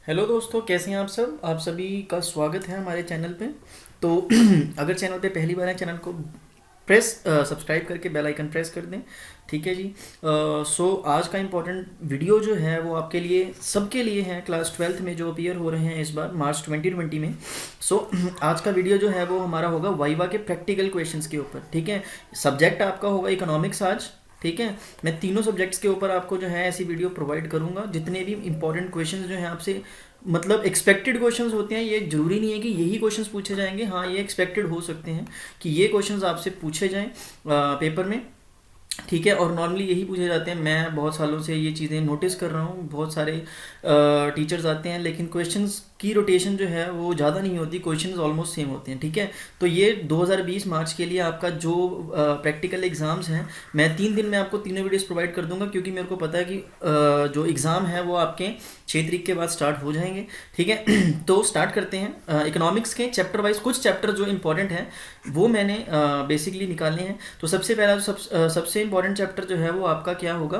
Hello दोस्तों, कैसे हैं आप सब। आप सभी का स्वागत है हमारे चैनल पे। तो अगर चैनल पे पहली बार है, चैनल को सब्सक्राइब करके बेल आइकन प्रेस कर दें। ठीक है जी। सो आज का इम्पोर्टेंट वीडियो जो है वो आपके लिए, सबके लिए है, क्लास 12th में जो अपीयर हो रहे हैं इस बार मार्च 2020 में। सो आज का वीडियो जो है वो हमारा होगा वाइवा के प्रैक्टिकल क्वेश्चंस के ऊपर। ठीक है। सब्जेक्ट आपका होगा इकोनॉमिक्स आज। ठीक है। मैं तीनों सब्जेक्ट्स के ऊपर आपको जो है ऐसी वीडियो प्रोवाइड करूंगा, जितने भी इंपॉर्टेंट क्वेश्चंस जो हैं आपसे, मतलब एक्सपेक्टेड क्वेश्चंस होते हैं। ये जरूरी नहीं है कि यही क्वेश्चंस पूछे जाएंगे, हाँ ये एक्सपेक्टेड हो सकते हैं कि ये क्वेश्चंस आपसे पूछे जाएं पेपर में। ठीक है। और नॉर्मली यही पूछे जाते हैं। मैं बहुत सालों से ये चीज़ें नोटिस कर रहा हूँ। बहुत सारे टीचर्स आते हैं लेकिन क्वेश्चंस की रोटेशन जो है वो ज़्यादा नहीं होती, क्वेश्चंस ऑलमोस्ट सेम होते हैं। ठीक है। तो ये 2020 मार्च के लिए आपका जो प्रैक्टिकल एग्ज़ाम्स हैं, मैं 3 दिन में आपको तीनों वीडियोस प्रोवाइड कर दूंगा, क्योंकि मेरे को पता है कि जो एग्ज़ाम है वो आपके 6 तारीख के बाद स्टार्ट हो जाएंगे। ठीक है। तो स्टार्ट करते हैं। इकोनॉमिक्स के चैप्टर वाइज कुछ चैप्टर जो इंपॉर्टेंट हैं वो मैंने बेसिकली निकाले हैं। तो सबसे पहला सबसे इंपॉर्टेंट चैप्टर जो है वो आपका क्या होगा,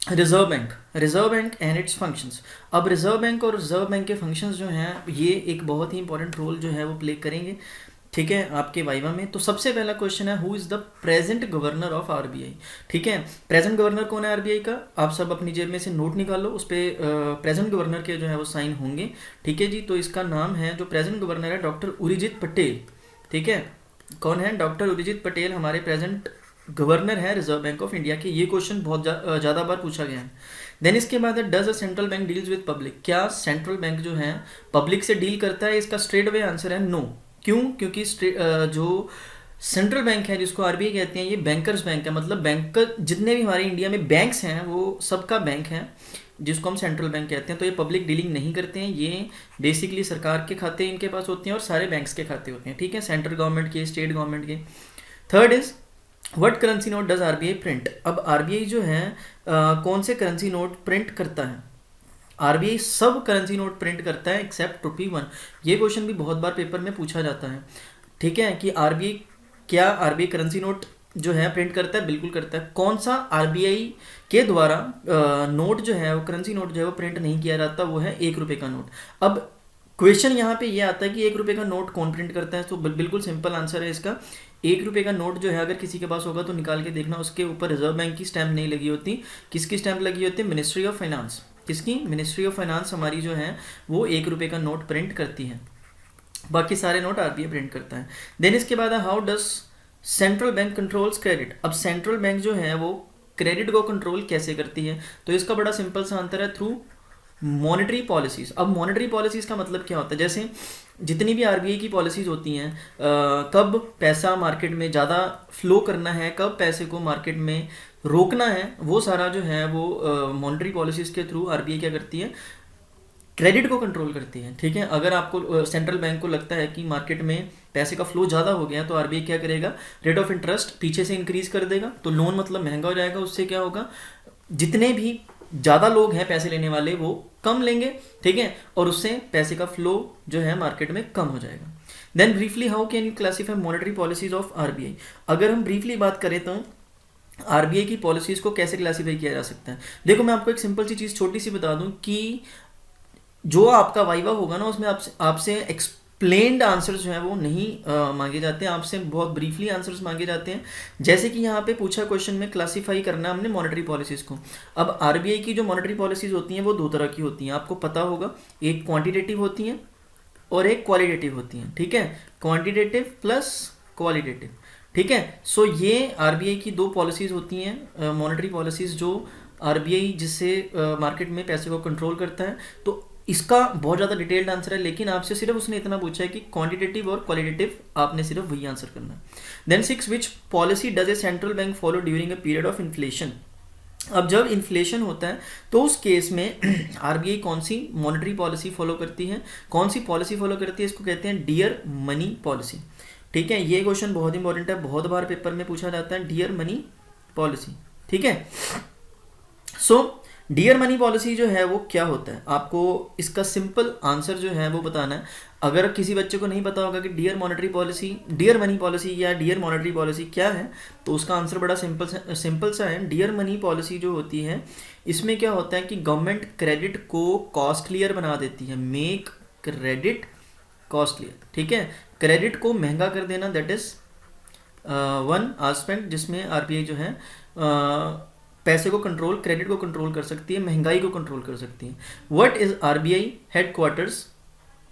reserve bank and it's functions. अब रिजर्व बैंक और रिजर्व बैंक के फंक्शंस जो हैं ये एक बहुत ही इंपॉर्टेंट रोल जो है वो प्ले करेंगे। ठीक है, आपके वाइवा में। तो सबसे पहला क्वेश्चन है, who is the present governor of RBI. ठीक है। प्रेजेंट गवर्नर कौन है आरबीआई का, आप सब अपनी जेब में से नोट निकालो, उस पर प्रेजेंट गवर्नर के जो है वो साइन होंगे। ठीक है जी। तो इसका नाम है, जो प्रेजेंट गवर्नर है, डॉक्टर उर्जित पटेल। ठीक है। कौन है, डॉक्टर उर्जित पटेल हमारे प्रेजेंट गवर्नर है रिजर्व बैंक ऑफ इंडिया के। ये क्वेश्चन बहुत ज़्यादा बार पूछा गया है। देन इसके बाद है, does a central bank deals with public. क्या सेंट्रल बैंक जो है पब्लिक से डील करता है। इसका स्ट्रेट वे आंसर है नो। क्यों, क्योंकि जो सेंट्रल बैंक है जिसको आरबीआई कहते हैं, ये बैंकर्स बैंक है। मतलब बैंकर जितने भी हमारे इंडिया में बैंक्स हैं वो सबका बैंक है, जिसको हम सेंट्रल बैंक कहते हैं। तो ये पब्लिक डीलिंग नहीं करते हैं। ये बेसिकली सरकार के खाते इनके पास होते हैं और सारे बैंक्स के खाते होते हैं। ठीक है, सेंट्रल गवर्नमेंट के, स्टेट गवर्नमेंट के। Third is, what currency note does RBI print. अब आरबीआई जो है कौन से करेंसी नोट प्रिंट करता है। आरबीआई सब करेंसी नोट प्रिंट करता है एक्सेप्ट ₹1। ये क्वेश्चन भी बहुत बार पेपर में पूछा जाता है। ठीक है, कि आरबीआई, क्या आरबीआई करेंसी नोट जो है प्रिंट करता है। बिल्कुल करता है। कौन सा आरबीआई के द्वारा नोट जो है वो, करेंसी नोट जो है वो प्रिंट नहीं किया जाता, वो है ₹1 का नोट। अब क्वेश्चन यहाँ पे ये आता है कि ₹1 का नोट कौन प्रिंट करता है। तो बिल्कुल सिंपल आंसर है इसका, ₹1 का नोट जो है अगर किसी के पास होगा तो निकाल के देखना, उसके ऊपर रिजर्व बैंक की स्टैंप नहीं लगी होती। किसकी स्टैंप लगी होती है, मिनिस्ट्री ऑफ फाइनेंस। किसकी, मिनिस्ट्री ऑफ फाइनेंस हमारी जो है वो ₹1 का नोट प्रिंट करती है। बाकी सारे नोट आरबीआई प्रिंट करता है। देन इसके बाद है, how does central bank controls credit. अब सेंट्रल बैंक जो है वो क्रेडिट को कंट्रोल कैसे करती है। तो इसका बड़ा सिंपल सा आंसर है, थ्रू मॉनेटरी पॉलिसीज। अब मॉनेटरी पॉलिसीज का मतलब क्या होता है, जैसे जितनी भी आरबीआई की पॉलिसीज होती हैं, कब पैसा मार्केट में ज़्यादा फ्लो करना है, कब पैसे को मार्केट में रोकना है, वो सारा जो है वो मॉनेटरी पॉलिसीज के थ्रू आरबीआई क्या करती है, क्रेडिट को कंट्रोल करती है। ठीक है। अगर आपको सेंट्रल बैंक को लगता है कि मार्केट में पैसे का फ्लो ज़्यादा हो गया, तो आरबीआई क्या करेगा, रेट ऑफ इंटरेस्ट पीछे से इंक्रीज कर देगा। तो लोन मतलब महंगा हो जाएगा। उससे क्या होगा, जितने भी ज़्यादा लोग हैं पैसे लेने वाले वो कम लेंगे। ठीक है। और उससे पैसे का फ्लो जो है मार्केट में कम हो जाएगा। Then briefly, how can you classify monetary policies of RBI. अगर हम ब्रीफली बात करें तो आरबीआई की पॉलिसीज को कैसे क्लासीफाई किया जा सकता है। देखो, मैं आपको एक सिंपल सी चीज़ छोटी सी बता दूं कि जो आपका वाइवा होगा ना, उसमें आपसे एक्सप्लेन्ड आंसर्स जो है वो नहीं मांगे जाते हैं। आपसे बहुत ब्रीफली आंसर्स मांगे जाते हैं। जैसे कि यहाँ पे पूछा क्वेश्चन में, क्लासीफाई करना हमने मॉनेटरी पॉलिसीज को। अब आरबीआई की जो मॉनेटरी पॉलिसीज होती हैं वो 2 तरह की होती हैं, आपको पता होगा। एक क्वांटिटेटिव होती हैं और एक क्वालिटेटिव होती हैं। ठीक है, क्वांटिटेटिव प्लस क्वालिटेटिव। ठीक है। सो ये आरबीआई की 2 पॉलिसीज होती हैं, मॉनेटरी पॉलिसीज, जो आरबीआई जिससे मार्केट में पैसे को कंट्रोल करता है। तो इसका बहुत ज़्यादा डिटेल्ड आंसर है, लेकिन आपसे सिर्फ उसने इतना पूछा है कि क्वांटिटेटिव और क्वालिटेटिव, आपने सिर्फ वही आंसर करना है। Then 6, which policy does a central bank follow during a period of inflation. अब जब इन्फ्लेशन होता है तो उस केस में आरबीआई कौन सी मॉनेटरी पॉलिसी फॉलो करती है, कौन सी पॉलिसी फॉलो करती है, इसको कहते हैं डियर मनी पॉलिसी। ठीक है, ये क्वेश्चन बहुत इंपॉर्टेंट है, बहुत बार पेपर में पूछा जाता है, डियर मनी पॉलिसी। ठीक है। सो डियर मनी पॉलिसी जो है वो क्या होता है, आपको इसका सिंपल आंसर जो है वो बताना है। अगर किसी बच्चे को नहीं पता होगा कि dear monetary policy, dear money policy या डियर मॉनेटरी पॉलिसी क्या है, तो उसका आंसर बड़ा सिंपल सा है। डियर मनी पॉलिसी जो होती है, इसमें क्या होता है कि गवर्नमेंट क्रेडिट को कॉस्टलियर बना देती है, मेक क्रेडिट कॉस्टलियर, ठीक है, क्रेडिट को महंगा कर देना, दैट इज वन आस्पेक्ट जिसमें आरबीआई जो है पैसे को कंट्रोल, क्रेडिट को कंट्रोल कर सकती है, महंगाई को कंट्रोल कर सकती है। What is RBI headquarters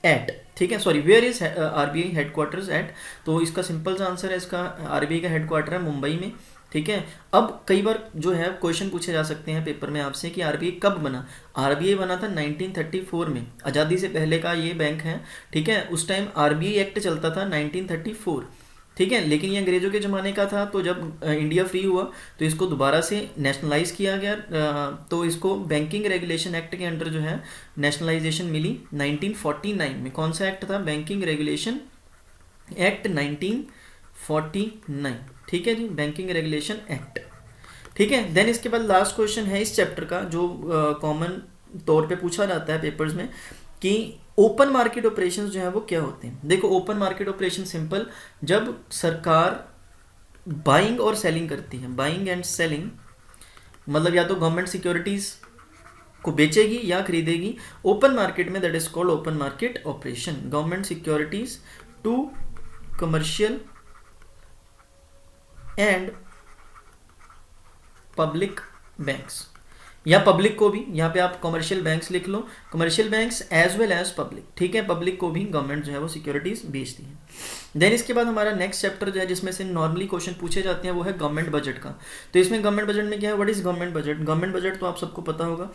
at, ठीक है, sorry, where is RBI headquarters at, तो इसका सिंपल सा आंसर है, इसका आरबीआई का हेडक्वार्टर है मुंबई में, ठीक है। अब कई बार जो है क्वेश्चन पूछे जा सकते हैं पेपर में आपसे कि आरबीआई कब बना। आरबीआई बना था 1934 में, आज़ादी से पहले का ये बैंक है, ठीक है। उस टाइम आरबीआई एक्ट चलता था 1934, ठीक है, लेकिन ये अंग्रेजों के ज़माने का था, तो जब इंडिया फ्री हुआ तो इसको दोबारा से नेशनलाइज किया गया, तो इसको बैंकिंग रेगुलेशन एक्ट के अंडर जो है नेशनलाइजेशन मिली 1949 में। कौन सा एक्ट था? बैंकिंग रेगुलेशन एक्ट 1949, ठीक है जी, बैंकिंग रेगुलेशन एक्ट, ठीक है। देन इसके बाद लास्ट क्वेश्चन है इस चैप्टर का जो कॉमन तौर पे पूछा जाता है पेपर्स में कि ओपन मार्केट ऑपरेशंस जो है वो क्या होते हैं। देखो, ओपन मार्केट ऑपरेशन सिंपल, जब सरकार बाइंग और सेलिंग करती है, बाइंग एंड सेलिंग, मतलब या तो गवर्नमेंट सिक्योरिटीज को बेचेगी या खरीदेगी ओपन मार्केट में, that is called open market operation. Government securities to commercial and public banks, या पब्लिक को भी, यहाँ पे आप कमर्शियल बैंक्स लिख लो, commercial banks as well as public, ठीक है, पब्लिक को भी गवर्नमेंट जो है वो सिक्योरिटीज बेचती है। देन इसके बाद हमारा नेक्स्ट चैप्टर जो है जिसमें से नॉर्मली क्वेश्चन पूछे जाते हैं वो है गवर्नमेंट बजट का। तो इसमें गवर्नमेंट बजट में क्या है, what is government budget? Government budget तो आप सबको पता होगा।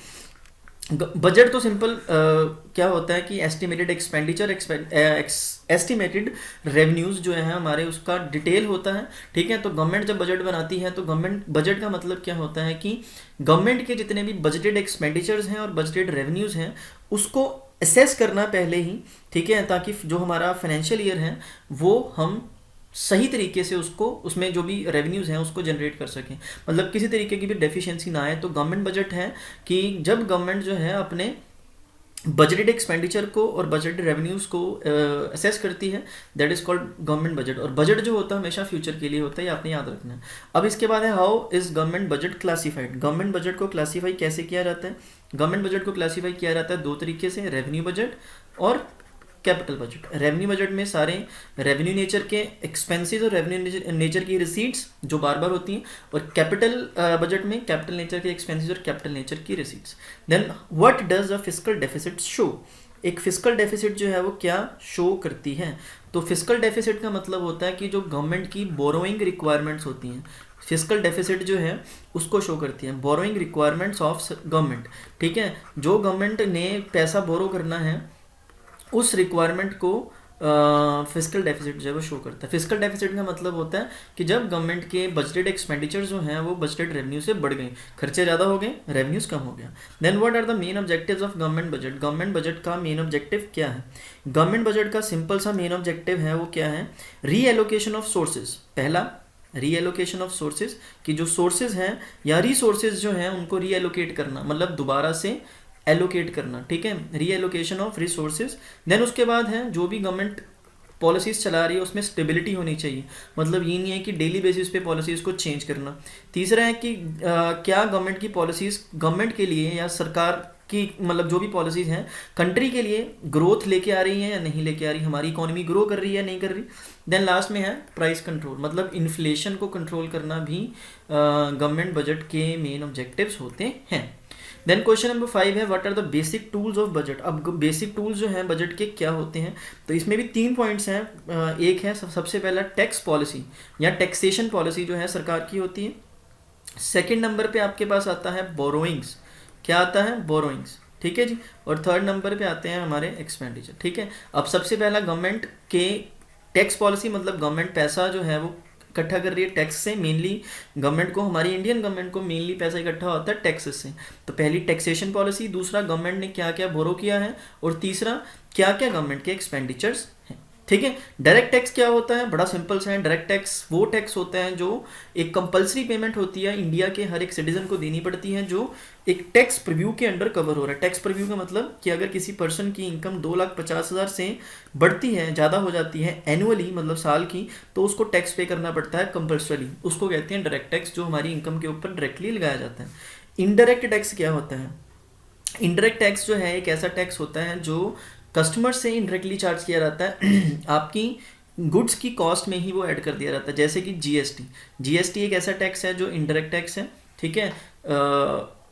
बजट तो सिंपल क्या होता है कि एस्टिमेटेड एक्सपेंडिचर, एस्टिमेटेड रेवेन्यूज जो है हमारे, उसका डिटेल होता है, ठीक है। तो गवर्नमेंट जब बजट बनाती है तो गवर्नमेंट बजट का मतलब क्या होता है कि गवर्नमेंट के जितने भी बजटेड एक्सपेंडिचर्स हैं और बजटेड रेवेन्यूज हैं उसको असेस करना पहले ही, ठीक है, ताकि जो हमारा फाइनेंशियल ईयर है वो हम सही तरीके से उसको, उसमें जो भी रेवेन्यूज़ हैं उसको जनरेट कर सकें, मतलब किसी तरीके की भी डेफिशिएंसी ना आए। तो गवर्नमेंट बजट है कि जब गवर्नमेंट जो है अपने बजटेड एक्सपेंडिचर को और बजटेड रेवेन्यूज़ को असेस करती है, that is called government budget. और बजट जो होता है हमेशा फ्यूचर के लिए होता है, ये आपने याद रखना है। अब इसके बाद है how is government budget classified. Government budget को क्लासीफाई कैसे किया जाता है? गवर्नमेंट बजट को क्लासीफाई किया जाता है दो तरीके से, रेवेन्यू बजट और कैपिटल बजट। रेवेन्यू बजट में सारे रेवेन्यू नेचर के एक्सपेंसेस और रेवेन्यू नेचर की रिसीट्स जो बार बार होती हैं, और कैपिटल बजट में कैपिटल नेचर के एक्सपेंसेस और कैपिटल नेचर की receipts. Then what does a fiscal deficit show? एक फिस्कल डेफिसिट जो है वो क्या शो करती है? तो फिस्कल डेफिसिट का मतलब होता है कि जो गवर्नमेंट की बोरोइंग रिक्वायरमेंट्स होती हैं, फिस्कल डेफिसिट जो है उसको शो करती है, बोरोइंग रिक्वायरमेंट्स ऑफ गवर्नमेंट, ठीक है। जो गवर्नमेंट ने पैसा बोरो करना है उस रिक्वायरमेंट को फिस्कल डेफिसिट जो है वो शो करता है। फिस्कल डेफिसिट का मतलब होता है कि जब गवर्नमेंट के बजटेड एक्सपेंडिचर जो हैं वो बजटेड रेवेन्यू से बढ़ गए, खर्चे ज़्यादा हो गए, रेवेन्यूज कम हो गया। Then what are the main objectives of government budget? Government budget का मेन ऑब्जेक्टिव क्या है? गवर्नमेंट बजट का सिंपल सा मेन ऑब्जेक्टिव है वो क्या है? री एलोकेशन ऑफ सोर्सेज। पहला, री एलोकेशन ऑफ सोर्सेज, कि जो सोर्सेज हैं या रिसोर्सेज जो हैं उनको री एलोकेट करना, मतलब दोबारा से एलोकेट करना, ठीक है, री एलोकेशन ऑफ रिसोर्सेज। देन उसके बाद है जो भी गवर्नमेंट पॉलिसीज़ चला रही है उसमें स्टेबिलिटी होनी चाहिए, मतलब ये नहीं है कि डेली बेसिस पे पॉलिसीज़ को चेंज करना। तीसरा है कि क्या गवर्नमेंट की पॉलिसीज़ गवर्नमेंट के लिए या सरकार की, मतलब जो भी पॉलिसीज़ हैं कंट्री के लिए ग्रोथ लेके आ रही हैं या नहीं लेके आ रही, हमारी इकोनॉमी ग्रो कर रही है या नहीं कर रही। देन लास्ट में है प्राइस कंट्रोल, मतलब इन्फ्लेशन को कंट्रोल करना भी गवर्नमेंट बजट के मेन ऑब्जेक्टिव्स होते हैं। देन क्वेश्चन नंबर 5 है what are the basic tools of budget. अब बेसिक टूल्स जो हैं बजट के क्या होते हैं, तो इसमें भी 3 पॉइंट्स हैं। एक है सबसे पहला टैक्स पॉलिसी या टैक्सेशन पॉलिसी जो है सरकार की होती है। सेकंड नंबर पे आपके पास आता है बोरोइंग्स, क्या आता है? बोरोइंग्स, ठीक है जी। और थर्ड नंबर पे आते हैं हमारे एक्सपेंडिचर, ठीक है। अब सबसे पहला गवर्नमेंट के टैक्स पॉलिसी, मतलब गवर्नमेंट पैसा जो है वो इकट्ठा कर रही है टैक्स से, मेनली गवर्नमेंट को, हमारी इंडियन गवर्नमेंट को मेनली पैसा इकट्ठा होता है टैक्सेस से। तो पहली टैक्सेशन पॉलिसी, दूसरा गवर्नमेंट ने क्या क्या बोरो किया है, और तीसरा क्या क्या गवर्नमेंट के एक्सपेंडिचर्स हैं। ठीक है। डायरेक्ट टैक्स क्या होता है, बड़ा सिंपल सा है। डायरेक्ट टैक्स वो टैक्स होता है जो एक कंपलसरी पेमेंट होती है, इंडिया के हर एक सिटीजन को देनी पड़ती है, जो एक टैक्स प्रीव्यू के अंडर कवर हो रहा है। टैक्स प्रीव्यू का मतलब कि अगर किसी पर्सन की इनकम 2,50,000 से बढ़ती है, ज़्यादा हो जाती है एनुअली, मतलब साल की, तो उसको टैक्स पे करना पड़ता है कंपल्सरी। उसको कहते हैं डायरेक्ट टैक्स, जो हमारी इनकम के ऊपर डायरेक्टली लगाया जाता है। इनडायरेक्ट टैक्स क्या होता है? इनडायरेक्ट टैक्स जो है एक ऐसा टैक्स होता है जो कस्टमर से इनडायरेक्टली चार्ज किया जाता है आपकी गुड्स की कॉस्ट में ही वो ऐड कर दिया जाता है, जैसे कि जीएसटी। जीएसटी एक ऐसा टैक्स है जो इनडायरेक्ट टैक्स है, ठीक है।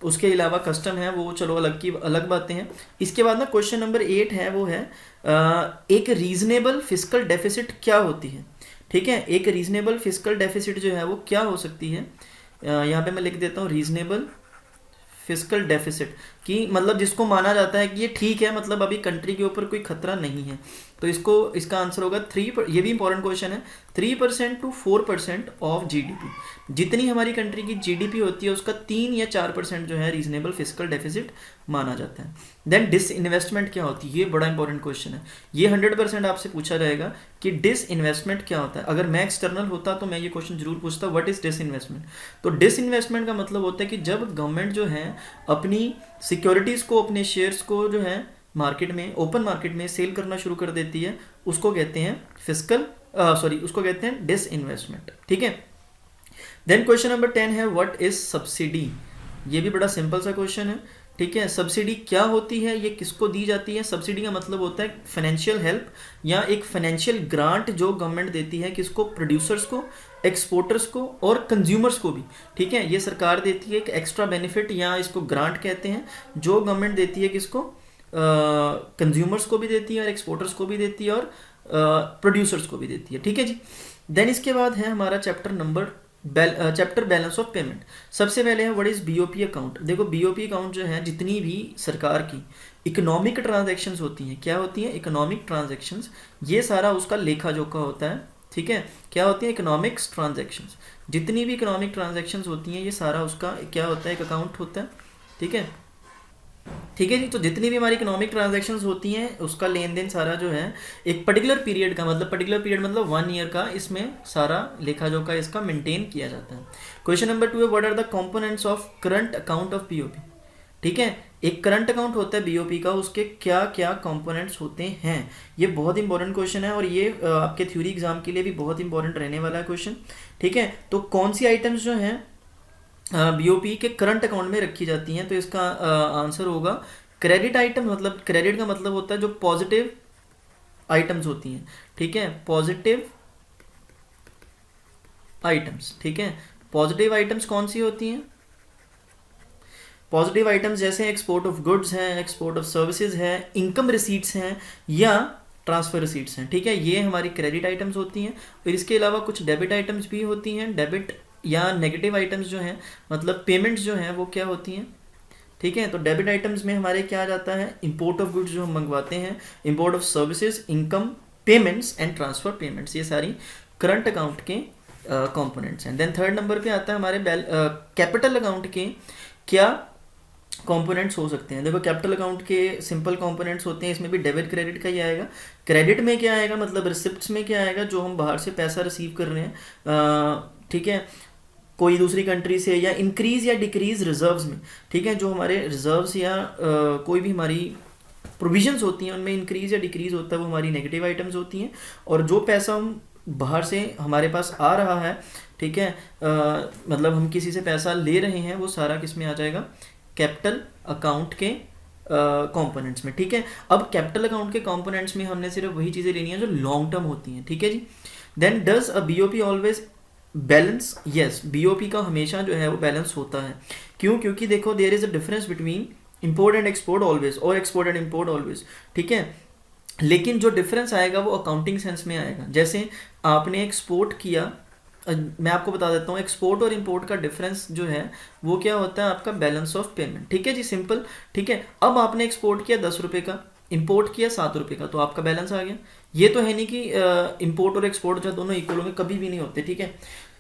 उसके अलावा कस्टम है, वो चलो अलग बातें हैं। इसके बाद ना क्वेश्चन नंबर 8 है, वो है एक रीजनेबल फिस्कल डेफिसिट क्या होती है, ठीक है। एक रीजनेबल फिस्कल डेफिसिट जो है वो क्या हो सकती है, यहाँ पे मैं लिख देता हूँ रीजनेबल फिस्कल डेफिसिट, कि मतलब जिसको माना जाता है कि ये ठीक है, मतलब अभी कंट्री के ऊपर कोई खतरा नहीं है। तो इसका आंसर होगा 3, ये भी इंपॉर्टेंट क्वेश्चन है, 3% to 4% ऑफ जीडीपी। जितनी हमारी कंट्री की जीडीपी होती है उसका 3 या 4% जो है रीजनेबल फिस्कल डेफिसिट माना जाता है। देन डिस इन्वेस्टमेंट क्या होती है, ये बड़ा इंपॉर्टेंट क्वेश्चन है। ये 100% आपसे पूछा रहेगा कि डिस इन्वेस्टमेंट क्या होता है। अगर मैं एक्सटर्नल होता तो मैं ये क्वेश्चन जरूर पूछता, व्हाट इज डिस इन्वेस्टमेंट। तो डिस इन्वेस्टमेंट का मतलब होता है कि जब गवर्नमेंट जो है अपनी सिक्योरिटीज़ को, अपने शेयर्स को जो है मार्केट में, ओपन मार्केट में सेल करना शुरू कर देती है, उसको कहते हैं उसको कहते हैं डिस इन्वेस्टमेंट, ठीक है। देन क्वेश्चन नंबर 10 है व्हाट इज सब्सिडी। ये भी बड़ा सिंपल सा क्वेश्चन है, ठीक है। सब्सिडी क्या होती है, ये किसको दी जाती है? सब्सिडी का मतलब होता है फाइनेंशियल हेल्प या एक फाइनेंशियल ग्रांट जो गवर्नमेंट देती है, किसको? प्रोड्यूसर्स को, एक्सपोर्टर्स को और कंज्यूमर्स को भी, ठीक है। ये सरकार देती है एक एक्स्ट्रा बेनिफिट, या इसको ग्रांट कहते हैं, जो गवर्नमेंट देती है किसको? कंज्यूमर्स को भी देती है और एक्सपोर्टर्स को भी देती है और प्रोड्यूसर्स को भी देती है, ठीक है जी। देन इसके बाद है हमारा चैप्टर बैलेंस ऑफ पेमेंट। सबसे पहले है व्हाट इज बीओपी अकाउंट। देखो बीओपी अकाउंट जो है, जितनी भी सरकार की इकोनॉमिक ट्रांजैक्शंस होती हैं, क्या होती हैं? इकोनॉमिक ट्रांजैक्शंस, ये सारा उसका लेखा जोखा होता है, ठीक है। क्या होती है? Economics transactions. जितनी भी इकोनॉमिक ट्रांजैक्शंस होती हैं, ये सारा उसका क्या होता है? एक अकाउंट होता है, ठीक है, ठीक है जी। तो जितनी भी हमारी इकोनॉमिक ट्रांजैक्शंस होती हैं, उसका लेन देन सारा जो है एक पर्टिकुलर पीरियड का, मतलब पर्टिकुलर पीरियड मतलब 1 ईयर का, इसमें सारा लेखा जोखा इसका मेंटेन किया जाता है। क्वेश्चन नंबर 2 है what are the components of current account of BOP. ठीक है, एक करंट अकाउंट होता है बीओपी का, उसके क्या क्या कंपोनेंट्स होते हैं। ये बहुत इंपॉर्टेंट क्वेश्चन है और ये आपके थ्योरी एग्जाम के लिए भी बहुत इंपॉर्टेंट रहने वाला है क्वेश्चन, ठीक है। तो कौन सी आइटम्स जो हैं बीओपी के करंट अकाउंट में रखी जाती हैं, तो इसका आंसर होगा क्रेडिट आइटम। मतलब क्रेडिट का मतलब होता है जो पॉजिटिव आइटम्स होती हैं, ठीक है, पॉजिटिव आइटम्स, ठीक है। पॉजिटिव आइटम्स कौन सी होती हैं? पॉजिटिव आइटम्स जैसे एक्सपोर्ट ऑफ गुड्स हैं, एक्सपोर्ट ऑफ सर्विसेज है, इनकम रिसीट्स हैं या ट्रांसफर रिसीट्स हैं, ठीक है, ये हमारी क्रेडिट आइटम्स होती हैं। और इसके अलावा कुछ डेबिट आइटम्स भी होती हैं। डेबिट या नेगेटिव आइटम्स जो हैं, मतलब पेमेंट्स जो हैं, वो क्या होती हैं, ठीक है। तो डेबिट आइटम्स में हमारे क्या आ जाता है? इंपोर्ट ऑफ गुड्स जो हम मंगवाते हैं, import of services, income payments and transfer payments, ये सारी करंट अकाउंट के कंपोनेंट्स हैं। देन थर्ड नंबर पे आता है हमारे कैपिटल अकाउंट के क्या कंपोनेंट्स हो सकते हैं। देखो कैपिटल अकाउंट के सिंपल कंपोनेंट्स होते हैं, इसमें भी डेबिट क्रेडिट का ही आएगा। क्रेडिट में क्या आएगा? मतलब रिसिप्ट्स में क्या आएगा? जो हम बाहर से पैसा रिसीव कर रहे हैं, ठीक है, कोई दूसरी कंट्री से, या इंक्रीज या डिक्रीज रिजर्व्स में, ठीक है, जो हमारे रिजर्व्स या कोई भी हमारी प्रोविजंस होती हैं उनमें इंक्रीज या डिक्रीज होता है, वो हमारी नेगेटिव आइटम्स होती हैं। और जो पैसा हम बाहर से हमारे पास आ रहा है, ठीक है, मतलब हम किसी से पैसा ले रहे हैं, वो सारा किस में आ जाएगा? कैपिटल अकाउंट के कंपोनेंट्स में, ठीक है। अब कैपिटल अकाउंट के कंपोनेंट्स में हमने सिर्फ वही चीज़ें लेनी है जो लॉन्ग टर्म होती हैं, ठीक है जी। Then does a BOP always balance? Yes, BOP का हमेशा जो है वो बैलेंस होता है। क्यों? क्योंकि देखो there is a difference between import and export always और एक्सपोर्ट एंड इंपोर्ट ऑलवेज, ठीक है। लेकिन जो डिफरेंस आएगा वो अकाउंटिंग सेंस में आएगा। जैसे आपने एक्सपोर्ट किया, मैं आपको बता देता हूँ, एक्सपोर्ट और इंपोर्ट का डिफरेंस जो है वो क्या होता है? आपका बैलेंस ऑफ पेमेंट, ठीक है जी, सिंपल, ठीक है। अब आपने एक्सपोर्ट किया 10 रुपये का, इंपोर्ट किया 7 रुपये का, तो आपका बैलेंस आ गया। ये तो है नहीं कि इंपोर्ट और एक्सपोर्ट जो दोनों इक्वल होंगे, कभी भी नहीं होते, ठीक है।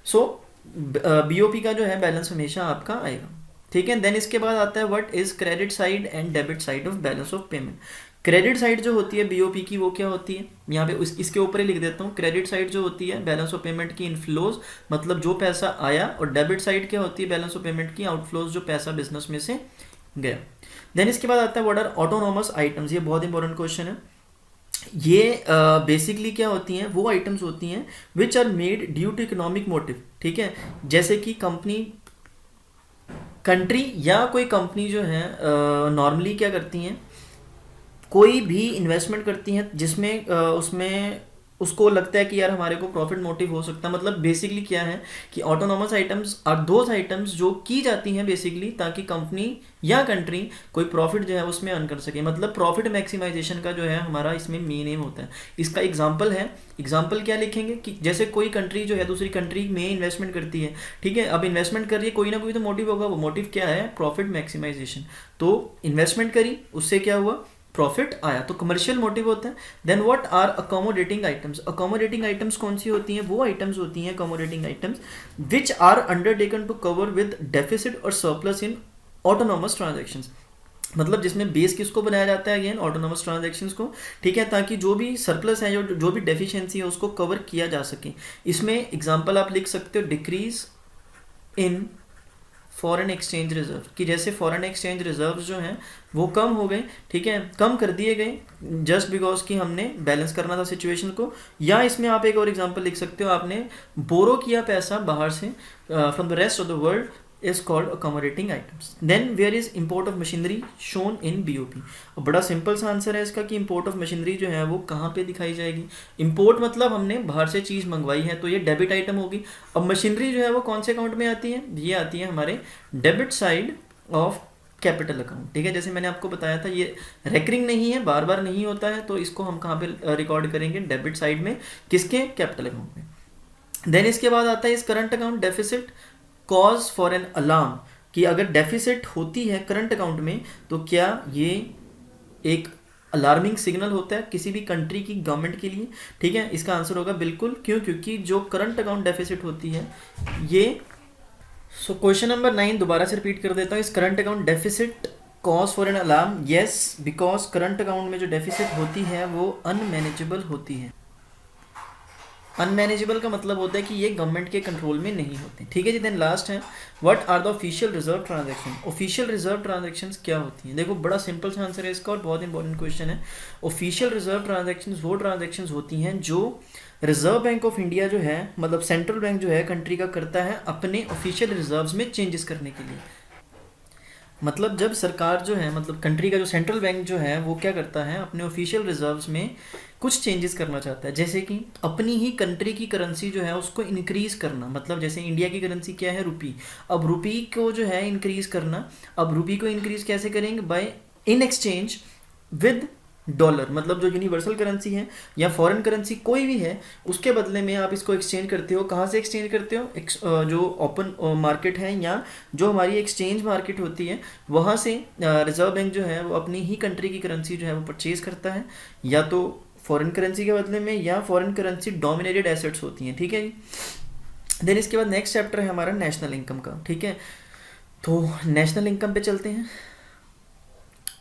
सो बीओपी का जो है बैलेंस हमेशा आपका आएगा। ठीक है। देन इसके बाद आता है what is credit side and debit side of balance of payment. Credit side जो होती है बीओपी की वो क्या होती है, यहाँ पे इसके ऊपर ही लिख देता हूँ। क्रेडिट साइड जो होती है बैलेंस ऑफ पेमेंट की इनफ्लोज, मतलब जो पैसा आया, और डेबिट साइड क्या होती है बैलेंस ऑफ पेमेंट की आउटफ्लोज, जो पैसा बिजनेस में से गया। देन इसके बाद आता है व्हाट आर ऑटोनोमस आइटम्स। ये बहुत इंपॉर्टेंट क्वेश्चन है। ये बेसिकली क्या होती हैं, वो आइटम्स होती हैं which are made due to economic motive. ठीक है, जैसे कि कंट्री या कोई कंपनी जो है नॉर्मली क्या करती हैं, कोई भी इन्वेस्टमेंट करती हैं जिसमें उसमें उसको लगता है कि यार हमारे को प्रॉफिट मोटिव हो सकता है। मतलब बेसिकली क्या है कि autonomous items are those items जो की जाती हैं बेसिकली ताकि कंपनी या कंट्री कोई प्रॉफिट जो है उसमें अर्न कर सके। मतलब प्रॉफिट मैक्सिमाइजेशन का जो है हमारा इसमें मेन एम होता है। इसका एग्जांपल है, एग्जांपल क्या लिखेंगे कि जैसे कोई कंट्री जो है दूसरी कंट्री में इन्वेस्टमेंट करती है, ठीक है, अब इन्वेस्टमेंट कर रही है, कोई ना कोई तो मोटिव होगा, वो मोटिव क्या है, प्रॉफिट मैक्सिमाइजेशन। तो इन्वेस्टमेंट करी, उससे क्या हुआ, प्रॉफिट आया, तो कमर्शियल मोटिव होता है। Then what are accommodating items. Accommodating items कौन सी होती हैं, वो आइटम्स होती हैं accommodating items which are undertaken to cover with deficit और सरप्लस इन ऑटोनोमस ट्रांजैक्शंस। मतलब जिसमें बेस किसको बनाया जाता है, अगेन ऑटोनोमस ट्रांजैक्शंस को, ठीक है, ताकि जो भी सरप्लस है, जो भी डेफिशिएंसी है उसको कवर किया जा सके। इसमें एग्जांपल आप लिख सकते हो decrease in foreign exchange reserve, कि जैसे फॉरेन एक्सचेंज रिजर्व जो हैं वो कम हो गए, ठीक है, कम कर दिए गए जस्ट बिकॉज कि हमने बैलेंस करना था सिचुएशन को। या इसमें आप एक और एग्जांपल लिख सकते हो, आपने बोरो किया पैसा बाहर से from the rest of the world, is called accommodating items. Then where is import of machinery shown in BOP? बड़ा सिंपल सा आंसर है इसका कि import of machinery जो है वो कहाँ पे दिखाई जाएगी। import मतलब हमने बाहर से चीज़ मंगवाई है, तो ये डेबिट आइटम होगी। अब मशीनरी जो है वो कौन से अकाउंट में आती है, ये आती है हमारे debit side of capital account. ठीक है, जैसे मैंने आपको बताया था ये रेकरिंग नहीं है, बार बार नहीं होता है, तो इसको हम कहाँ पे रिकॉर्ड करेंगे, डेबिट साइड में, किसके, कैपिटल अकाउंट में। देन इसके बाद आता है इस current account deficit cause for an alarm, कि अगर डेफिसिट होती है करंट अकाउंट में तो क्या ये एक अलार्मिंग सिग्नल होता है किसी भी कंट्री की गवर्नमेंट के लिए। ठीक है, इसका आंसर होगा बिल्कुल, क्यों, क्योंकि जो करंट अकाउंट डेफिसिट होती है ये। सो क्वेश्चन नंबर 9 दोबारा से रिपीट कर देता हूँ, इस current account deficit cause for an alarm, yes, because current account में जो डेफिसिट होती है वो अनमैनेजेबल होती है। अनमैनेजेबल का मतलब होता है कि ये गवर्नमेंट के कंट्रोल में नहीं होते। ठीक है जी। देन लास्ट है what are the official reserve transaction. Official reserve transactions क्या होती हैं, देखो बड़ा सिंपल सा आंसर है इसका और बहुत इंपॉर्टेंट क्वेश्चन है। ऑफिशियल रिजर्व ट्रांजैक्शंस वो ट्रांजैक्शंस होती हैं जो रिजर्व बैंक ऑफ इंडिया जो है, मतलब सेंट्रल बैंक जो है कंट्री का, करता है अपने ऑफिशियल रिजर्व्स में चेंजेस करने के लिए। मतलब जब सरकार जो है, मतलब कंट्री का जो सेंट्रल बैंक जो है वो क्या करता है, अपने ऑफिशियल रिजर्व्स में कुछ चेंजेस करना चाहता है, जैसे कि अपनी ही कंट्री की करेंसी जो है उसको इंक्रीज करना। मतलब जैसे इंडिया की करेंसी क्या है, रुपी, अब रुपी को जो है इंक्रीज करना। अब रुपी को इंक्रीज कैसे करेंगे, by in exchange with dollar. मतलब जो यूनिवर्सल करेंसी है या फॉरेन करेंसी कोई भी है, उसके बदले में आप इसको एक्सचेंज करते हो। कहाँ से एक्सचेंज करते हो, जो ओपन मार्केट है या जो हमारी एक्सचेंज मार्केट होती है, वहाँ से रिजर्व बैंक जो है वो अपनी ही कंट्री की करेंसी जो है वो परचेज करता है, या तो फॉरेन करेंसी के बदले में, या फॉरेन करेंसी डोमिनेटेड एसेट्स होती हैं। ठीक है जी। देन इसके बाद नेक्स्ट चैप्टर है हमारा नेशनल इनकम का। ठीक है, तो नेशनल इनकम पे चलते हैं।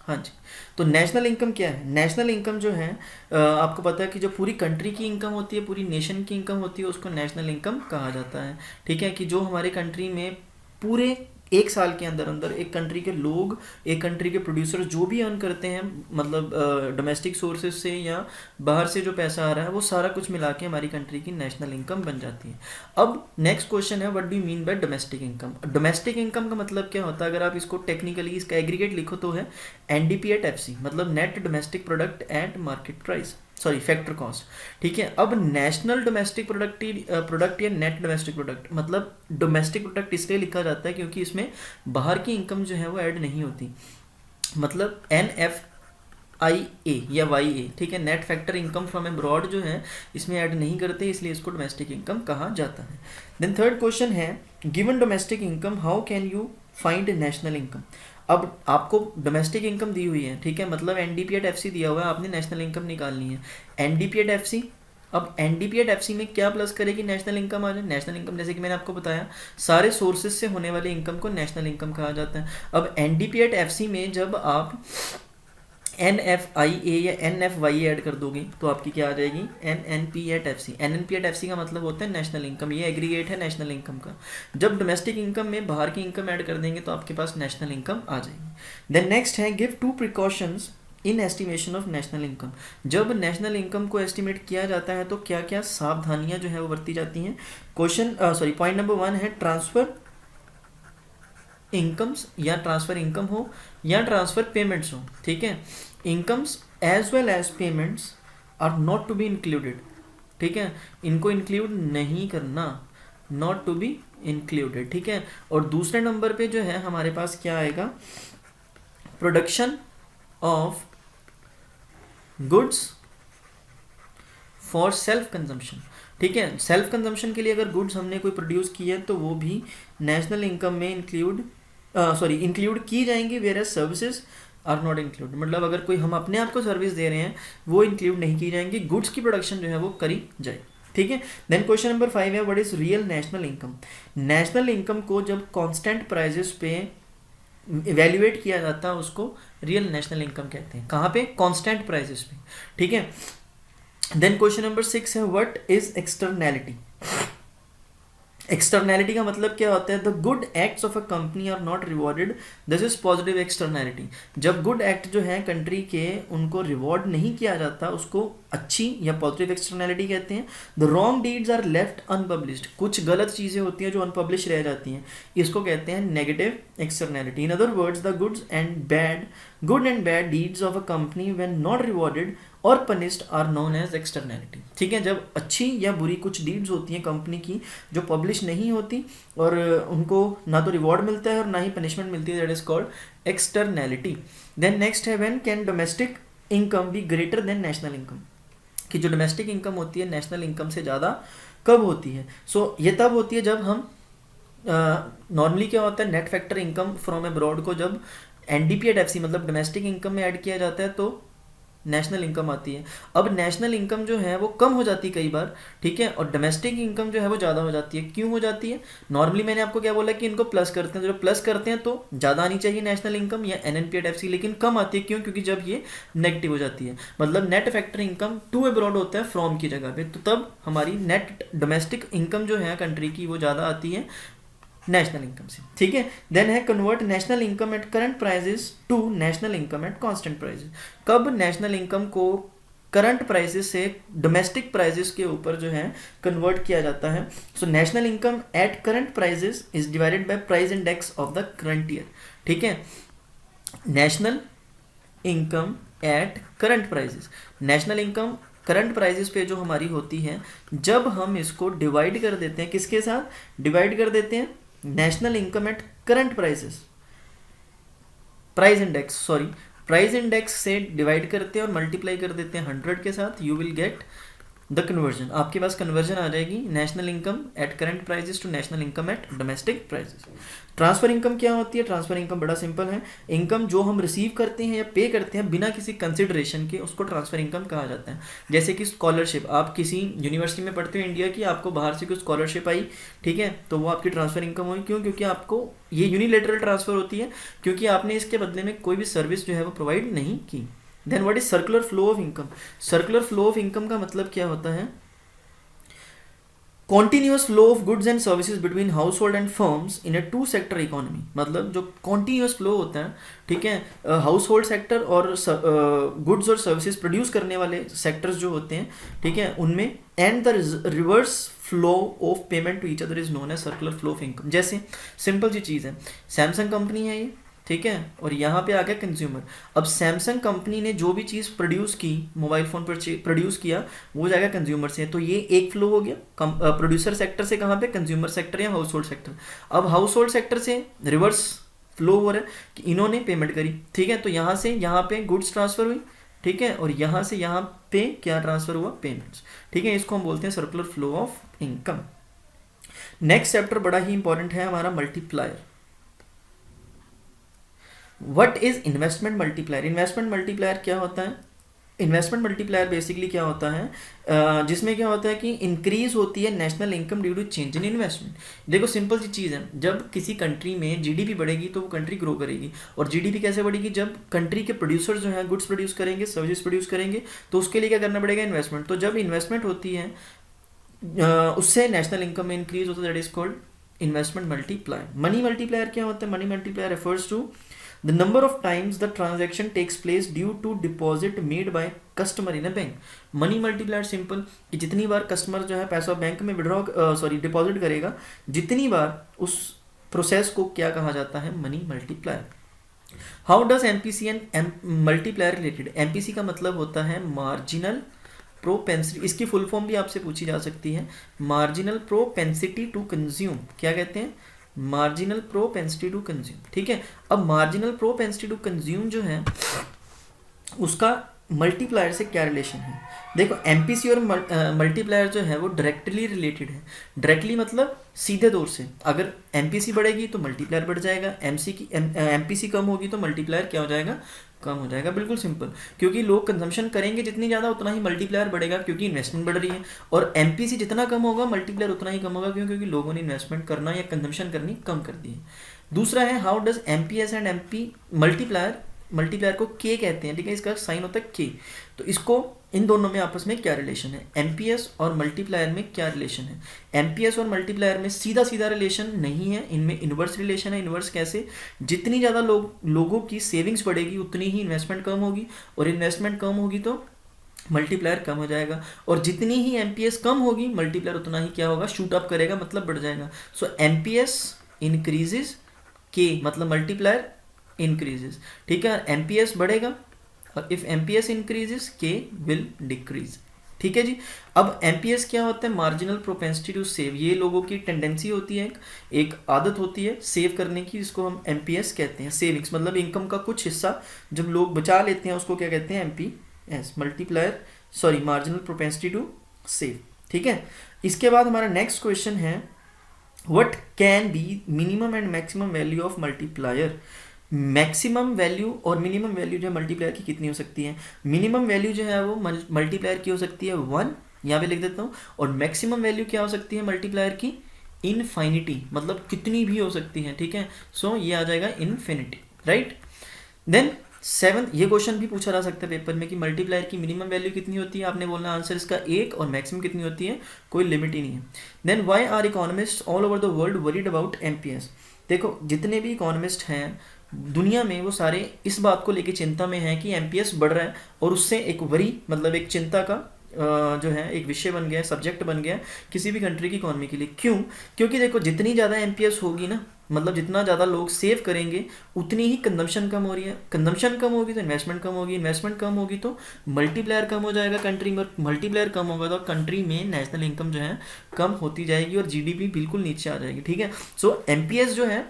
हाँ जी, तो नेशनल इनकम क्या है, नेशनल इनकम जो है आपको पता है कि जो पूरी कंट्री की इनकम होती है, पूरी नेशन की इनकम होती है, उसको नेशनल इनकम कहा जाता है। ठीक है, कि जो हमारे कंट्री में पूरे एक साल के अंदर अंदर एक कंट्री के लोग, एक कंट्री के प्रोड्यूसर जो भी अर्न करते हैं, मतलब डोमेस्टिक सोर्सेज से या बाहर से जो पैसा आ रहा है, वो सारा कुछ मिला के हमारी कंट्री की नेशनल इनकम बन जाती है। अब नेक्स्ट क्वेश्चन है what do you mean by domestic income. Domestic income का मतलब क्या होता है, अगर आप इसको टेक्निकली इसका एग्रीगेट लिखो तो है एनडीपी एट एफसी, मतलब net domestic product at market price, sorry factor cost. ठीक है, अब नेशनल डोमेस्टिक प्रोडक्ट या नेट डोमेस्टिक प्रोडक्ट, मतलब डोमेस्टिक प्रोडक्ट इसलिए लिखा जाता है क्योंकि इसमें बाहर की इनकम जो है वो ऐड नहीं होती। मतलब NFIA या YA, ठीक है, net factor income from abroad जो है इसमें ऐड नहीं करते, इसलिए इसको डोमेस्टिक इनकम कहा जाता है। देन थर्ड क्वेश्चन है given domestic income how can you find national income. अब आपको डोमेस्टिक इनकम दी हुई है, ठीक है, मतलब एनडीपी एट एफसी दिया हुआ है, आपने नेशनल इनकम निकालनी है। एनडीपी एट एफसी अब एनडीपीएट एफसी में क्या प्लस करेगी, नेशनल इनकम आ जाए। नेशनल इनकम जैसे कि मैंने आपको बताया सारे सोर्सेज से होने वाले इनकम को नेशनल इनकम कहा जाता है। अब एनडीपीएट एफसी में जब आप NFIA या NFY ऐड कर दोगे तो आपकी क्या आ जाएगी, NNP at FC। NNP at FC का मतलब होता है नेशनल इनकम, ये एग्रीगेट है नेशनल इनकम का। जब डोमेस्टिक इनकम में बाहर की इनकम ऐड कर देंगे तो आपके पास नेशनल इनकम आ जाएगी। देन नेक्स्ट है give 2 precautions in estimation of national income. जब नेशनल इनकम को एस्टिमेट किया जाता है तो क्या क्या सावधानियां जो है वो बरती जाती हैं। पॉइंट नंबर 1 है ट्रांसफर इनकम्स, या ट्रांसफर इनकम हो या ट्रांसफर पेमेंट्स हो, ठीक है। Incomes as well as payments are not to be included, ठीक है, इनको इंक्लूड नहीं करना, नॉट टू बी इंक्लूडेड, ठीक है। और दूसरे नंबर पे जो है हमारे पास क्या आएगा, production of goods for self consumption, ठीक है। सेल्फ कंजम्पशन के लिए अगर गुड्स हमने कोई प्रोड्यूस की है तो वो भी नेशनल इनकम में इंक्लूड की जाएंगी, where as services are not include. मतलब अगर कोई हम अपने आप को सर्विस दे रहे हैं वो इंक्लूड नहीं की जाएंगी, गुड्स की प्रोडक्शन जो है वो करी जाए, ठीक है। देन क्वेश्चन नंबर 5 है what is real national income. National income को जब कांस्टेंट प्राइजेस पे इवेल्युएट किया जाता है उसको रियल नेशनल इनकम कहते हैं। कहाँ पे, कांस्टेंट प्राइजेस पे, ठीक है। देन क्वेश्चन नंबर 6 है व्हाट इज एक्सटर्नैलिटी। एक्सटर्नैलिटी का मतलब क्या होता है, the good acts of a company are not rewarded, this is positive externality. जब गुड एक्ट जो है कंट्री के उनको रिवॉर्ड नहीं किया जाता उसको अच्छी या पॉजिटिव एक्सटर्नैलिटी कहते हैं। The wrong deeds are left unpublished, कुछ गलत चीज़ें होती हैं जो अनपब्लिश रह जाती हैं, इसको कहते हैं negative externality. In other words the good and bad deeds of a company when not rewarded और punished are known as externality, ठीक है। जब अच्छी या बुरी कुछ डीड्स होती हैं कंपनी की जो पब्लिश नहीं होती और उनको ना तो रिवॉर्ड मिलता है और ना ही पनिशमेंट मिलती है, that is called externality. Then next है when can domestic income be greater than national income, कि जो डोमेस्टिक इनकम होती है नेशनल इनकम से ज़्यादा कब होती है। सो ये तब होती है जब हम नॉर्मली क्या होता है, net factor income from abroad को जब एनडीपीएट एफसी मतलब डोमेस्टिक इनकम में ऐड किया जाता है तो नेशनल इनकम आती है। अब नेशनल इनकम जो है वो कम हो जाती है कई बार, ठीक है, और डोमेस्टिक इनकम जो है वो ज़्यादा हो जाती है। क्यों हो जाती है, नॉर्मली मैंने आपको क्या बोला कि इनको प्लस करते हैं, तो जब प्लस करते हैं तो ज़्यादा आनी चाहिए नेशनल इनकम या एनएनपीएट एफसी, लेकिन कम आती है। क्यों, क्योंकि जब ये नेगेटिव हो जाती है, मतलब net factor income to abroad होता है फ्रॉम की जगह पे, तो तब हमारी नेट डोमेस्टिक इनकम जो है कंट्री की वो ज़्यादा आती है नेशनल इनकम से, ठीक है। देन है convert national income at current prices to national income at constant prices. कब नेशनल इनकम को करंट प्राइसेस से डोमेस्टिक प्राइजेस के ऊपर जो है कन्वर्ट किया जाता है। So national income at current prices is divided by price index of the current year, ठीक है। National income at current prices, national income current prices पे जो हमारी होती है, जब हम इसको डिवाइड कर देते हैं किसके साथ, डिवाइड कर देते हैं national income at current prices, price index से डिवाइड करते हैं और मल्टीप्लाई कर देते हैं 100 के साथ, you will get the conversion. आपके पास कन्वर्जन आ जाएगी national income at current prices to national income at domestic prices. Transfer income क्या होती है, ट्रांसफर इनकम बड़ा सिंपल है, इनकम जो हम रिसीव करते हैं या पे करते हैं बिना किसी कंसिडरेशन के, उसको ट्रांसफर इनकम कहा जाता है। जैसे कि स्कॉलरशिप, आप किसी यूनिवर्सिटी में पढ़ते हो इंडिया की, आपको बाहर से कोई स्कॉलरशिप आई, ठीक है, तो वो आपकी ट्रांसफर इनकम हुई। क्यों, क्योंकि आपको ये यूनिलेटरल ट्रांसफर होती है, क्योंकि आपने इसके बदले में कोई भी सर्विस जो है वो प्रोवाइड नहीं की। Then what is circular flow of income. Circular flow of income का मतलब क्या होता है, continuous flow of goods and services between household and firms in a two sector economy. मतलब जो कॉन्टिन्यूस फ्लो होता है, ठीक है, हाउस होल्ड सेक्टर और गुड्स और सर्विसेज प्रोड्यूस करने वाले सेक्टर्स जो होते हैं, ठीक है, उनमें, and the reverse flow of payment to each other is known as circular flow of income. जैसे सिंपल सी चीज़ है, सैमसंग कंपनी है ये, ठीक है, और यहाँ पे आ गया कंज्यूमर। अब सैमसंग कंपनी ने जो भी चीज़ प्रोड्यूस की, मोबाइल फ़ोन पर प्रोड्यूस किया, वो जाएगा कंज्यूमर से, तो ये एक फ्लो हो गया प्रोड्यूसर सेक्टर से कहाँ पे, कंज्यूमर सेक्टर या हाउस होल्ड सेक्टर। अब हाउस होल्ड सेक्टर से रिवर्स फ्लो हो रहा है कि इन्होंने पेमेंट करी, ठीक है, तो यहाँ से यहाँ पे गुड्स ट्रांसफ़र हुई, ठीक है, और यहाँ से यहाँ पे क्या ट्रांसफ़र हुआ, पेमेंट्स, ठीक है, इसको हम बोलते हैं circular flow of income. Next chapter बड़ा ही इंपॉर्टेंट है हमारा, multiplier. What is investment multiplier. Investment multiplier क्या होता है, इन्वेस्टमेंट मल्टीप्लायर बेसिकली क्या होता है, जिसमें क्या होता है कि इंक्रीज होती है national income due to change in investment. देखो सिंपल सी चीज़ है, जब किसी कंट्री में जीडीपी बढ़ेगी तो वो कंट्री ग्रो करेगी, और जीडीपी कैसे बढ़ेगी, जब कंट्री के प्रोड्यूसर जो है गुड्स प्रोड्यूस करेंगे, सर्विस प्रोड्यूस करेंगे, तो उसके लिए क्या करना पड़ेगा, इन्वेस्टमेंट। तो जब इन्वेस्टमेंट होती है उससे नेशनल इनकम में इंक्रीज होता है, that is called investment multiplier. Money multiplier क्या होता है, money multiplier refers to the number of times the transaction takes place due to deposit made by customer in a bank। Money multiplier simple कि जितनी बार customer जो है पैसा bank में withdraw deposit करेगा, जितनी बार उस प्रोसेस को क्या कहा जाता है, money multiplier. How does MPC and multiplier related. MPC का मतलब होता है मार्जिनल प्रोपेंसिटी, इसकी फुल फॉर्म भी आपसे पूछी जा सकती है, मार्जिनल प्रोपेंसिटी टू कंज्यूम। क्या कहते हैं, मार्जिनल प्रोपेंसिटी टू कंज्यूम। ठीक है, अब मार्जिनल प्रोपेंसिटी टू कंज्यूम जो है उसका मल्टीप्लायर से क्या रिलेशन है। देखो एमपीसी और मल्टीप्लायर जो है वो डायरेक्टली रिलेटेड है। डायरेक्टली मतलब सीधे तौर से, अगर एमपीसी बढ़ेगी तो मल्टीप्लायर बढ़ जाएगा, एमपीसी कम होगी तो मल्टीप्लायर क्या हो जाएगा, कम हो जाएगा। बिल्कुल सिंपल, क्योंकि लोग कंजम्पशन करेंगे जितनी ज़्यादा उतना ही मल्टीप्लायर बढ़ेगा, क्योंकि इन्वेस्टमेंट बढ़ रही है। और एमपीसी जितना कम होगा मल्टीप्लायर उतना ही कम होगा, क्यों, क्योंकि लोगों ने इन्वेस्टमेंट करना या कंजम्पशन करनी कम कर दी है। दूसरा है how does MPS and MP multiplier को के कहते हैं। ठीक है, इसका साइन होता है के। तो इसको इन दोनों में आपस में क्या रिलेशन है, एमपीएस और मल्टीप्लायर में क्या रिलेशन है। एमपीएस और मल्टीप्लायर में सीधा सीधा रिलेशन नहीं है, इनमें इन्वर्स रिलेशन है। इन्वर्स कैसे, जितनी ज़्यादा लोगों की सेविंग्स बढ़ेगी उतनी ही इन्वेस्टमेंट कम होगी, और इन्वेस्टमेंट कम होगी तो मल्टीप्लायर कम हो जाएगा, और जितनी ही एमपीएस कम होगी मल्टीप्लायर उतना ही क्या होगा, शूट अप करेगा, मतलब बढ़ जाएगा। सो एमपीएस इंक्रीजेज, के मतलब मल्टीप्लायर इंक्रीजेज। ठीक है, एमपीएस बढ़ेगा, और इफ एमपीएस इंक्रीजेस के विल डिक्रीज। ठीक है जी। अब एमपीएस क्या होता है, मार्जिनल प्रोपेंसिटी टू सेव। ये लोगों की टेंडेंसी होती है, एक आदत होती है सेव करने की, इसको हम एमपीएस कहते हैं। सेविंग्स मतलब इनकम का कुछ हिस्सा जब लोग बचा लेते हैं उसको क्या कहते हैं, MPS, marginal propensity to save. ठीक है, इसके बाद हमारा नेक्स्ट क्वेश्चन है what can be minimum and maximum value of multiplier. Maximum value और मिनिमम वैल्यू जो है मल्टीप्लायर की कितनी हो सकती है। मिनिमम वैल्यू जो है वो मल्टीप्लायर की हो सकती है 1, यहाँ पे लिख देता हूँ, और मैक्सिमम वैल्यू क्या हो सकती है मल्टीप्लायर की, इनफाइनिटी, मतलब कितनी भी हो सकती है। ठीक है, सो ये आ जाएगा इनफिनिटी, राइट। देन 7, ये क्वेश्चन भी पूछा जा सकता है पेपर में कि मल्टीप्लायर की मिनिमम वैल्यू कितनी होती है, आपने बोलना आंसर इसका 1, और मैक्सिमम कितनी होती है, कोई लिमिट ही नहीं है। Then why are economist all over the world worried about MPS. देखो जितने भी इकोनॉमिस्ट हैं दुनिया में वो सारे इस बात को लेके चिंता में हैं कि एमपीएस बढ़ रहा है, और उससे एक वरी मतलब एक चिंता का जो है एक विषय बन गया है, सब्जेक्ट बन गया है किसी भी कंट्री की इकोनॉमी के लिए। क्यों, क्योंकि देखो जितनी ज़्यादा एमपीएस होगी ना, मतलब जितना ज़्यादा लोग सेव करेंगे उतनी ही कंजम्पशन कम हो रही है, कंजम्पशन कम होगी तो इन्वेस्टमेंट कम होगी, इन्वेस्टमेंट कम होगी तो मल्टीप्लायर कम हो जाएगा कंट्री में, मल्टीप्लायर कम होगा तो कंट्री में नेशनल इनकम जो है कम होती जाएगी और जीडीपी बिल्कुल नीचे आ जाएगी। ठीक है, सो एमपीएस जो है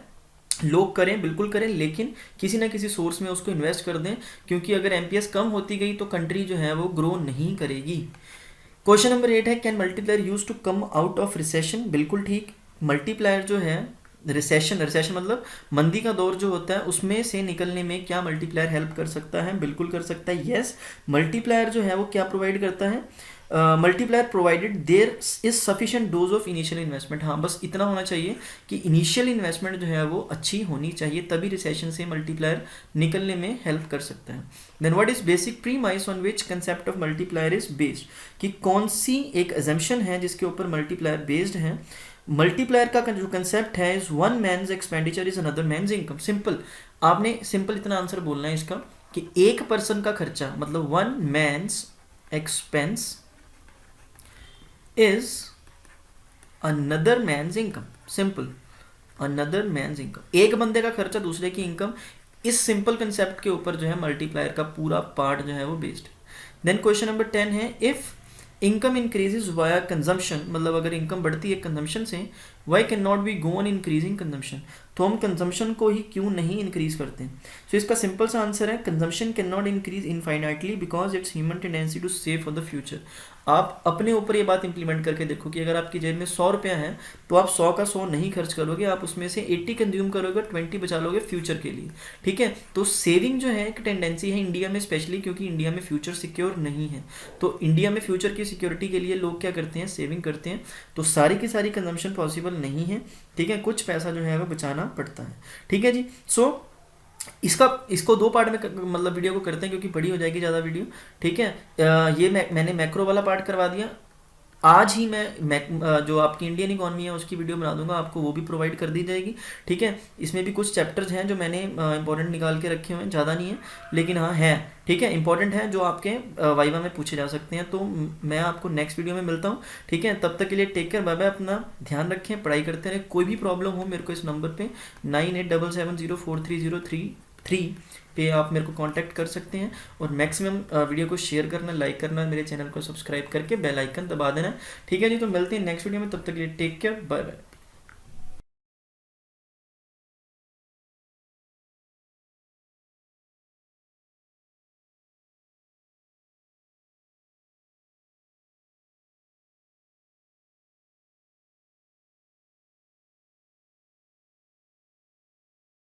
लोग करें, बिल्कुल करें, लेकिन किसी ना किसी सोर्स में उसको इन्वेस्ट कर दें, क्योंकि अगर एमपीएस कम होती गई तो कंट्री जो है वो ग्रो नहीं करेगी। क्वेश्चन नंबर 8 है can multiplier use to come out of recession. बिल्कुल ठीक, मल्टीप्लायर जो है रिसेशन मतलब मंदी का दौर जो होता है उसमें से निकलने में क्या मल्टीप्लायर हेल्प कर सकता है, बिल्कुल कर सकता है। यस, मल्टीप्लायर जो है वो क्या प्रोवाइड करता है, multiplier provided there is sufficient dose of initial investment. हाँ, बस इतना होना चाहिए कि इनिशियल इन्वेस्टमेंट जो है वो अच्छी होनी चाहिए, तभी रिसेशन से मल्टीप्लायर निकलने में हेल्प कर सकता है। Then what is basic premise on which concept of multiplier is based, कि कौन सी एक एजम्पशन है जिसके ऊपर मल्टीप्लायर बेस्ड है। मल्टीप्लायर का जो कंसेप्ट है is one man's expenditure is another man's income. Simple, आपने सिंपल इतना आंसर बोलना है इसका कि एक पर्सन का खर्चा मतलब one man's expense is another man's income. Simple, another man's income, एक बंदे का खर्चा दूसरे की इनकम। इस सिंपल कंसेप्ट के ऊपर जो है मल्टीप्लायर का पूरा पार्ट जो है वो बेस्ड। देन क्वेश्चन नंबर 10 है if income increases via consumption, मतलब अगर इनकम बढ़ती है कंजम्पशन से, why can not be go on increasing consumption. तो हम कंजम्पशन को ही क्यों नहीं इंक्रीज करते हैं? सो इसका सिंपल सा आंसर है, consumption can not increase infinitely because it's human tendency to save for the future. आप अपने ऊपर ये बात इंप्लीमेंट करके देखो कि अगर आपकी जेब में 100 रुपया है तो आप 100 का 100 नहीं खर्च करोगे, आप उसमें से 80 कंज्यूम करोगे, 20 बचा लोगे फ्यूचर के लिए। ठीक है, तो सेविंग जो है एक टेंडेंसी है इंडिया में स्पेशली, क्योंकि इंडिया में फ्यूचर सिक्योर नहीं है। तो इंडिया में फ्यूचर की सिक्योरिटी के लिए लोग क्या करते हैं, सेविंग करते हैं। तो सारी की सारी कंजम्पशन पॉसिबल नहीं है। ठीक है, कुछ पैसा जो है वो बचाना पड़ता है। ठीक है जी। सो इसको 2 पार्ट में मतलब वीडियो को करते हैं क्योंकि बड़ी हो जाएगी ज़्यादा वीडियो। ठीक है, ये मैंने मैक्रो वाला पार्ट करवा दिया। आज ही मैं जो आपकी इंडियन इकॉनमी है उसकी वीडियो बना दूंगा, आपको वो भी प्रोवाइड कर दी जाएगी। ठीक है, इसमें भी कुछ चैप्टर्स हैं जो मैंने इंपॉर्टेंट निकाल के रखे हुए हैं, ज़्यादा नहीं है लेकिन हाँ है। ठीक है, इंपॉर्टेंट है जो आपके वाइवा में पूछे जा सकते हैं। तो मैं आपको नेक्स्ट वीडियो में मिलता हूँ। ठीक है, तब तक के लिए टेक केयर, बाय बाय, अपना ध्यान रखें, पढ़ाई करते रहें। कोई भी प्रॉब्लम हो मेरे को इस नंबर पे 9877043033 पे आप मेरे को कांटेक्ट कर सकते हैं। और मैक्सिमम वीडियो को शेयर करना, लाइक करना, मेरे चैनल को सब्सक्राइब करके बेल आइकन दबा देना। ठीक है जी, तो मिलते हैं नेक्स्ट वीडियो में, तब तक के लिए टेक केयर, बाय बाय।